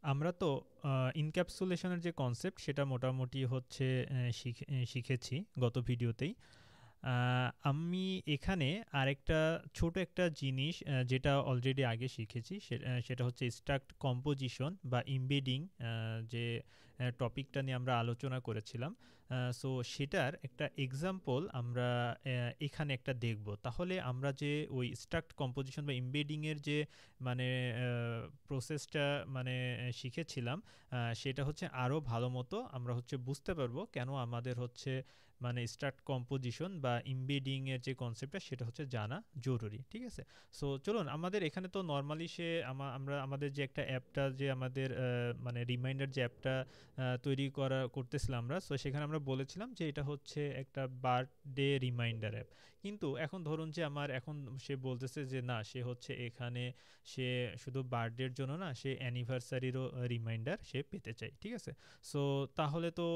আমরা তো ইনক্যাপসুলেশনের যে কনসেপ্ট সেটা মোটামুটি হচ্ছে শিখেছি গত ভিডিওতেই। আমি এখানে আরেকটা ছোট একটা জিনিস যেটা অলরেডি আগে শিখেছি সেটা হচ্ছে স্ট্রাক্ট কম্পোজিশন বা ইমবেডিং, যে টপিকটা নিয়ে আমরা আলোচনা করেছিলাম। সো সেটার একটা এক্সাম্পল আমরা এখানে একটা দেখব। তাহলে আমরা যে ওই স্ট্রাক্ট কম্পোজিশন বা ইমবেডিংয়ের যে মানে প্রসেসটা মানে শিখেছিলাম, সেটা হচ্ছে আরও ভালো মতো আমরা হচ্ছে বুঝতে পারবো কেন আমাদের হচ্ছে মানে স্ট্রাক্ট কম্পোজিশন বা ইমবেডিং এর যে কনসেপ্টটা সেটা হচ্ছে জানা জরুরি। ঠিক আছে, সো চলুন আমাদের এখানে তো নর্মালি আমরা আমাদের যে একটা অ্যাপটা যে আমাদের মানে রিমাইন্ডার যে অ্যাপটা তৈরি করতেছিলাম আমরা, সো সেখানে আমরা বলেছিলাম যে এটা হচ্ছে একটা বার্থডে রিমাইন্ডার অ্যাপ। কিন্তু এখন ধরুন যে আমার এখন সে বলতেছে যে না, সে হচ্ছে এখানে সে শুধু বার্থডের জন্য না, সে অ্যানিভার্সারিরও রিমাইন্ডার সে পেতে চায়। ঠিক আছে, সো তাহলে তো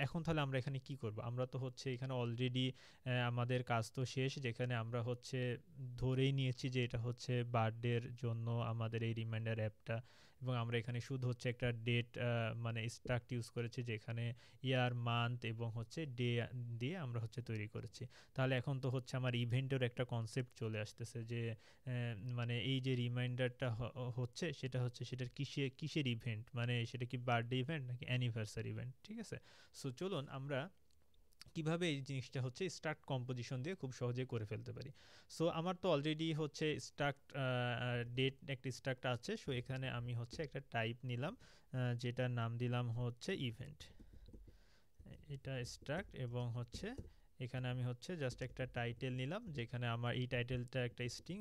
এখন তাহলে আমরা এখানে কি করব? আমরা তো হচ্ছে এখানে অলরেডি আমাদের কাজ তো শেষ, যেখানে আমরা হচ্ছে ধরেই নিয়েছি যে এটা হচ্ছে বার্থডের জন্য আমাদের এই রিমাইন্ডার অ্যাপটা, এবং আমরা এখানে শুধু হচ্ছে একটা ডেট মানে স্ট্রাক্ট ইউজ করেছি, যেখানে ইয়ার, মান্থ এবং হচ্ছে ডে দিয়ে আমরা হচ্ছে তৈরি করেছি। তাহলে এখন তো হচ্ছে আমার ইভেন্টের একটা কনসেপ্ট চলে আসতেছে যে মানে এই যে রিমাইন্ডারটা হচ্ছে সেটা হচ্ছে সেটার কিসের ইভেন্ট, মানে সেটা কি বার্থডে ইভেন্ট নাকি অ্যানিভার্সারি ইভেন্ট। ঠিক আছে, সো চলুন আমরা কিভাবে এই জিনিসটা হচ্ছে স্ট্রাক্ট কম্পোজিশন দিয়ে খুব সহজে করে ফেলতে পারি। সো আমার তো অলরেডি হচ্ছে স্ট্রাক্ট ডেট একটা স্ট্রাক্ট আছে, সো এখানে আমি হচ্ছে একটা টাইপ নিলাম, যেটার নাম দিলাম হচ্ছে ইভেন্ট। এটা স্ট্রাক্ট এবং হচ্ছে এখানে আমি হচ্ছে জাস্ট একটা টাইটেল নিলাম, যেখানে আমার এই টাইটেলটা একটা স্ট্রিং,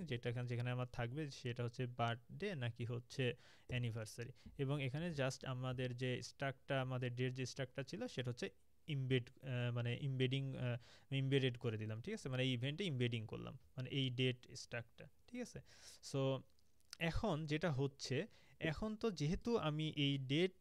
যেখানে আমার থাকবে সেটা হচ্ছে বার্থডে নাকি হচ্ছে অ্যানিভার্সারি। এবং এখানে জাস্ট আমাদের যে স্ট্রাক্টটা, আমাদের ডেট যে স্ট্রাক্টটা ছিল সেটা হচ্ছে মানে ইমবেডেড করে দিলাম। ঠিক আছে, মানে এই ইভেন্টে ইমবেডিং করলাম মানে এই ডেট স্ট্রাক্টটা। ঠিক আছে, সো এখন যেটা হচ্ছে, এখন তো যেহেতু আমি এই ডেট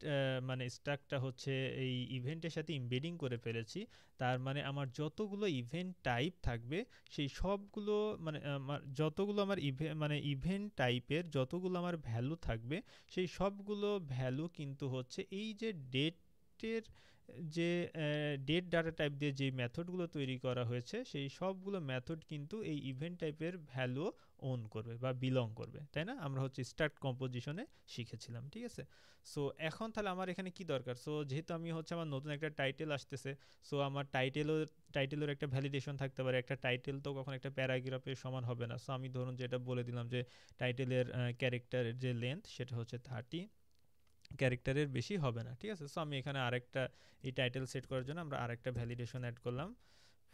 মানে স্ট্রাকটা হচ্ছে এই ইভেন্টের সাথে ইমবেডিং করে ফেলেছি, তার মানে আমার যতগুলো ইভেন্ট টাইপ থাকবে সেই সবগুলো মানে আমার যতগুলো আমার মানে ইভেন্ট টাইপের যতগুলো আমার ভ্যালু থাকবে, সেই সবগুলো ভ্যালু কিন্তু হচ্ছে এই যে ডেটের যে ডেট ডাটা টাইপ দিয়ে যে মেথডগুলো তৈরি করা হয়েছে, সেই সবগুলো মেথড কিন্তু এই ইভেন্ট টাইপের ভ্যালু ওন করবে বা বিলং করবে, তাই না? আমরা হচ্ছে স্টার্ট কম্পোজিশনে শিখেছিলাম। ঠিক আছে, সো এখন তাহলে আমার এখানে কি দরকার? সো যেহেতু আমি হচ্ছে আমার নতুন একটা টাইটেল আসতেছে, সো আমার টাইটেলের একটা ভ্যালিডেশন থাকতে পারে। একটা টাইটেল তো কখন একটা প্যারাগ্রাফের সমান হবে না। সো আমি ধরুন যেটা বলে দিলাম যে টাইটেলের ক্যারেক্টারের যে লেন্থ সেটা হচ্ছে 30 ক্যারেক্টারের বেশি হবে না। ঠিক আছে, সো আমি এখানে আরেকটা এই টাইটেল সেট করার জন্য আমরা আরেকটা ভ্যালিডেশন অ্যাড করলাম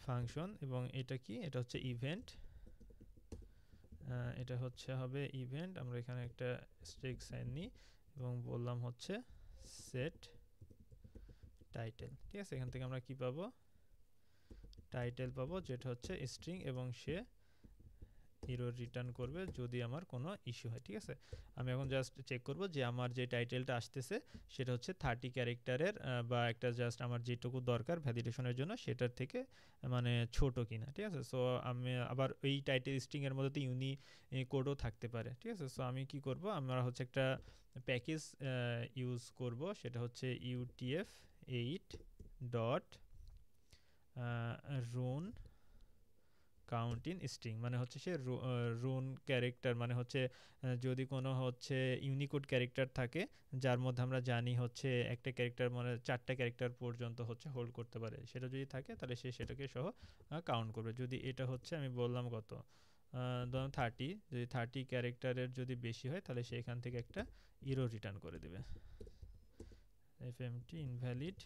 ফাংশন, এবং এটা কি, এটা হচ্ছে ইভেন্ট, এটা হচ্ছে হবে ইভেন্ট। আমরা এখানে একটা স্ট্রিক সাইন নিই এবং বললাম হচ্ছে সেট টাইটেল। ঠিক আছে, এখান থেকে আমরা কি পাবো, টাইটেল পাবো, যেটা হচ্ছে স্ট্রিং, এবং সে এরর রিটার্ন করবে যদি আমার কোনো ইস্যু হয়। ঠিক আছে, আমি এখন জাস্ট চেক করব যে আমার যে টাইটেলটা আসতেছে সেটা হচ্ছে 30 ক্যারেক্টারের বা একটা জাস্ট আমার যেটুকু দরকার ভ্যালিডেশনের জন্য সেটার থেকে মানে ছোট কিনা। ঠিক আছে, সো আমি আবার এই টাইটেল স্ট্রিংয়ের মধ্যে তো কোডও থাকতে পারে। ঠিক আছে, সো আমি কি করব, আমরা হচ্ছে একটা প্যাকেজ ইউজ করব, সেটা হচ্ছে UTF-8 ডট রুন কাউন্ট ইন স্ট্রিং, মানে হচ্ছে সে রুন ক্যারেক্টার, মানে হচ্ছে যদি কোনো হচ্ছে ইউনিকোড ক্যারেক্টার থাকে যার মধ্যে আমরা জানি হচ্ছে একটা ক্যারেক্টার মানে 4টা ক্যারেক্টার পর্যন্ত হচ্ছে হোল্ড করতে পারে, সেটা যদি থাকে তাহলে সে সেটাকে সহ কাউন্ট করবে। যদি এটা হচ্ছে আমি বললাম কত, ধরুন 30, যদি 30 ক্যারেক্টারের যদি বেশি হয় তাহলে সে এখান থেকে একটা ইরো রিটার্ন করে দেবে, FMT ইনভ্যালিড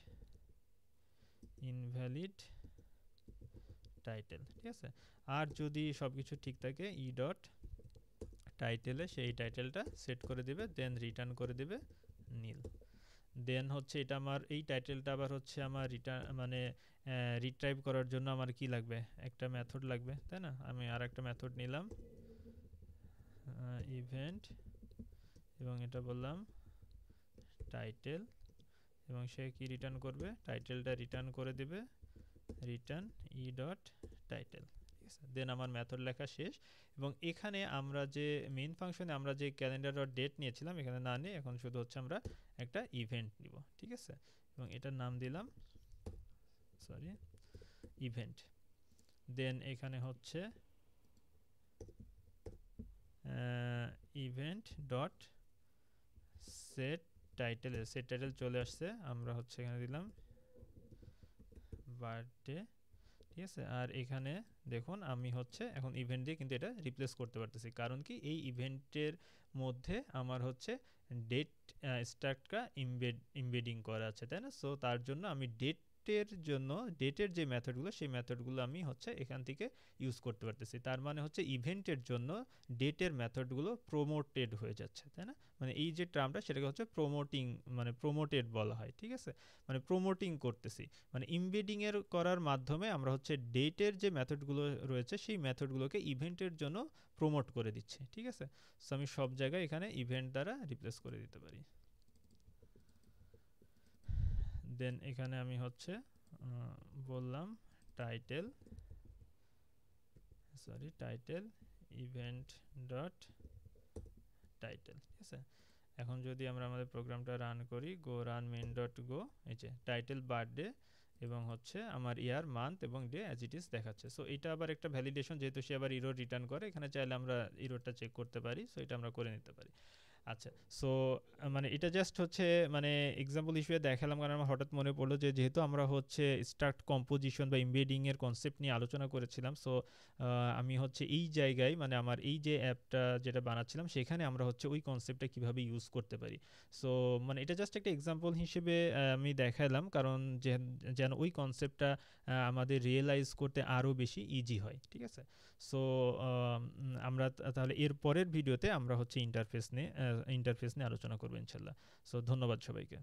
টাইটেল। ঠিক আছে, আর যদি সব কিছু ঠিক থাকে ই ডট টাইটেলে সেই টাইটেলটা সেট করে দিবে, দেন রিটার্ন করে দিবে নীল। দেন হচ্ছে এটা আমার এই টাইটেলটা আবার হচ্ছে আমার রিটার্ন মানে রিট্রাইভ করার জন্য আমার কি লাগবে, একটা মেথড লাগবে, তাই না? আমি আর একটা মেথড নিলাম ইভেন্ট, এবং এটা বললাম টাইটেল, এবং সে কি রিটার্ন করবে, টাইটেলটা রিটার্ন করে দিবে রিটার্ন ই ডট টাইটেল। ঠিক আছে। দেন আমার মেথড লেখা শেষ এবং এখানে আমরা যে মেইন ফাংশনে আমরা যে ক্যালেন্ডার ডট ডেট নিয়েছিলাম এখানে না নিয়ে এখন শুধু হচ্ছে আমরা একটা ইভেন্ট নিব, ঠিক আছে, এবং এটার নাম দিলাম সরি ইভেন্ট। দেন এখানে হচ্ছে event dot set title, set title চলে আসছে, আমরা হচ্ছে এখানে দিলাম বার্থডে, ঠিক আছে। আর এখানে দেখুন আমি হচ্ছে এখন ইভেন্ট দিয়ে কিন্তু এটা রিপ্লেস করতে পারতেছি, কারণ কি এই ইভেন্টের মধ্যে আমার হচ্ছে ডেট স্টার্টটা ইমবেডিং করা আছে, তাই না। সো তার জন্য আমি ডেটের যে মেথডগুলো সেই মেথডগুলো আমি হচ্ছে এখান থেকে ইউজ করতে পারতেছি। তার মানে হচ্ছে ইভেন্টের জন্য ডেটের মেথডগুলো প্রমোটেড হয়ে যাচ্ছে, তাই না। মানে এই যে টার্মটা সেটাকে হচ্ছে প্রমোটিং, মানে প্রমোটেড বলা হয়, ঠিক আছে, মানে প্রমোটিং করতেছি, মানে ইমবেডিং এর করার মাধ্যমে আমরা হচ্ছে ডেটের যে মেথডগুলো রয়েছে সেই মেথডগুলোকে ইভেন্টের জন্য প্রমোট করে দিচ্ছি, ঠিক আছে। সো আমি সব জায়গায় এখানে ইভেন্ট দ্বারা রিপ্লেস করে দিতে পারি। দেন এখানে আমি হচ্ছে বললাম টাইটেল ইভেন্ট ডট টাইটেল, ঠিক আছে। এখন যদি আমরা আমাদের প্রোগ্রামটা রান করি, গো রান মেইন ডট গো, এই যে টাইটেল বার্থডে এবং হচ্ছে আমার ইয়ার মান্থ এবং ডে অ্যাজ ইট ইজ দেখাচ্ছে। সো এটা আবার একটা ভ্যালিডেশন, যেহেতু সে আবার ইরর রিটার্ন করে, এখানে চাইলে আমরা ইররটা চেক করতে পারি, সো এটা আমরা করে নিতে পারি। আচ্ছা, সো মানে এটা জাস্ট হচ্ছে মানে এক্সাম্পল হিসেবে দেখালাম, কারণ আমার হঠাৎ মনে পড়লো যে যেহেতু আমরা হচ্ছে স্ট্রাক্ট কম্পোজিশন বা এমবেডিং এর কনসেপ্ট নিয়ে আলোচনা করেছিলাম, সো আমি হচ্ছে এই জায়গায় মানে আমার এই যে অ্যাপটা যেটা বানাচ্ছিলাম সেখানে আমরা হচ্ছে ওই কনসেপ্টটা কিভাবে ইউজ করতে পারি। সো মানে এটা জাস্ট একটা এক্সাম্পল হিসেবে আমি দেখালাম, কারণ যেন ওই কনসেপ্টটা আমাদের রিয়েলাইজ করতে আরও বেশি ইজি হয়, ঠিক আছে। সো আমরা তাহলে এর পরের ভিডিওতে আমরা হচ্ছে ইন্টারফেস নিয়ে আলোচনা করবো ইনশাল্লাহ। সো ধন্যবাদ সবাইকে।